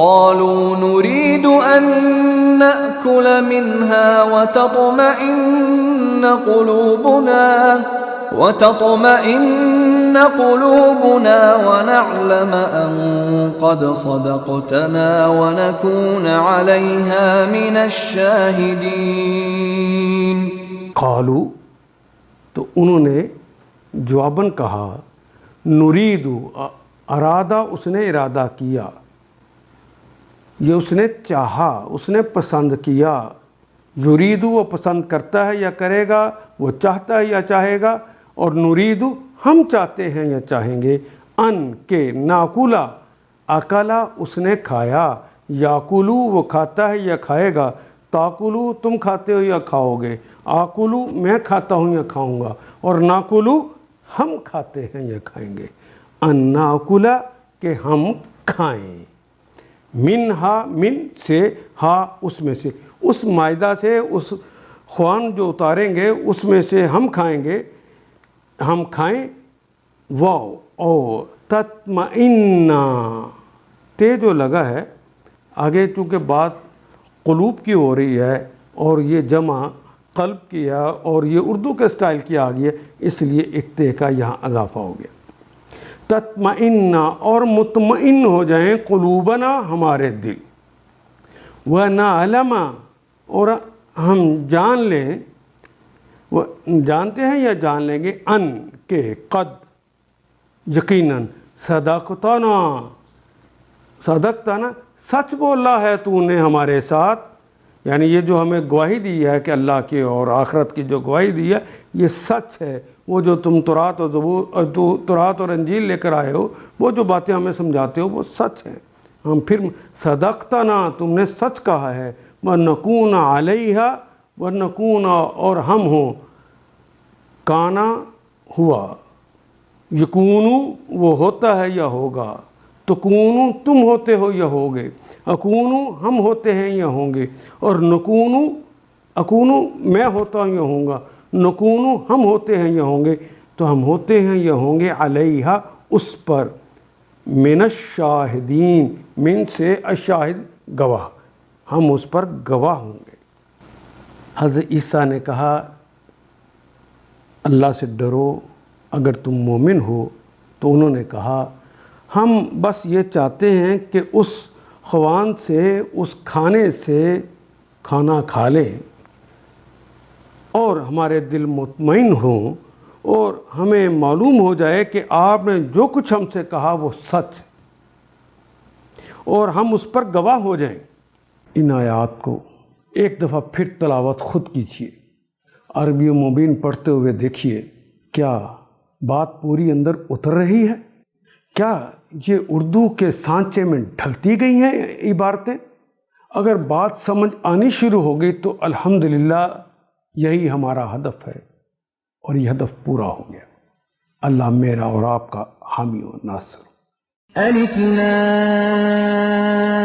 قالوا نريد أن نأكل منها وتطمئن قلوبنا ونعلم أن قد صدقتنا ونكون عليها من الشاهدين. قالوا، تو انہوں نے جواباً کہا، نریدو، ارادہ اس نے ارادہ کیا، یہ اس نے چاہا، اس نے پسند کیا. یریدو وہ پسند کرتا ہے یا کرے گا، وہ چاہتا ہے یا چاہے گا. اور نریدو ہم چاہتے ہیں یا چاہیں گے، ان کے ناکولا، اکلا اس نے کھایا، یاکلو وہ کھاتا ہے یا کھائے گا، تاکلو تم کھاتے ہو یا کھاؤ گے، آکلو میں کھاتا ہوں یا کھاؤں گا، اور ناکلو ہم کھاتے ہیں یا کھائیں گے. ان ناکلا کہ ہم کھائیں، منہا من سے، ہا اس میں سے، اس مائدہ سے، اس خوان جو اتاریں گے اس میں سے ہم کھائیں گے، ہم کھائیں. واو او تطمئن، تے جو لگا ہے آگے چونکہ بات قلوب کی ہو رہی ہے اور یہ جمع قلب کی ہے اور یہ اردو کے سٹائل کی آ گئی ہے، اس لیے ایک تے کا یہاں اضافہ ہو گیا. تطمئن اور مطمئن ہو جائیں، قلوبنا ہمارے دل، ونعلم اور ہم جان لیں، وہ جانتے ہیں یا جان لیں گے، ان کے قد یقیناً صدقتنا، صدقتنا سچ بولا ہے تو نے ہمارے ساتھ. یعنی یہ جو ہمیں گواہی دی ہے کہ اللہ کی اور آخرت کی جو گواہی دی ہے یہ سچ ہے. وہ جو تم تورات اور انجیل لے کر آئے ہو، وہ جو باتیں ہمیں سمجھاتے ہو وہ سچ ہیں. ہم پھر صدقتنا تم نے سچ کہا ہے، وَنَكُونَ عَلَيْهَا وَنَكُونَ اور ہم ہوں، کانا ہوا، یکونو وہ ہوتا ہے یا ہوگا، تکونو تم ہوتے ہو یا ہوگے، اکونو ہم ہوتے ہیں یا ہوں گے، اور نکونو اکونو میں ہوتا ہوں یا ہوں گا، نکونو ہم ہوتے ہیں یا ہوں گے. تو ہم ہوتے ہیں یا ہوں گے علیہا اس پر، من الشاہدین، من سے الشاہد گواہ، ہم اس پر گواہ ہوں گے. حضرت عیسیٰ نے کہا اللہ سے ڈرو اگر تم مومن ہو. تو انہوں نے کہا ہم بس یہ چاہتے ہیں کہ اس خوان سے، اس کھانے سے کھانا کھا لیں اور ہمارے دل مطمئن ہوں اور ہمیں معلوم ہو جائے کہ آپ نے جو کچھ ہم سے کہا وہ سچ ہے اور ہم اس پر گواہ ہو جائیں. ان آیات کو ایک دفعہ پھر تلاوت خود کیجیے، عربی و مبین پڑھتے ہوئے دیکھیے کیا بات پوری اندر اتر رہی ہے، کیا یہ اردو کے سانچے میں ڈھلتی گئی ہیں عبارتیں. اگر بات سمجھ آنی شروع ہو گئی تو الحمدللہ یہی ہمارا ہدف ہے اور یہ ہدف پورا ہو گیا. اللہ میرا اور آپ کا حامی و ناصر. الف لام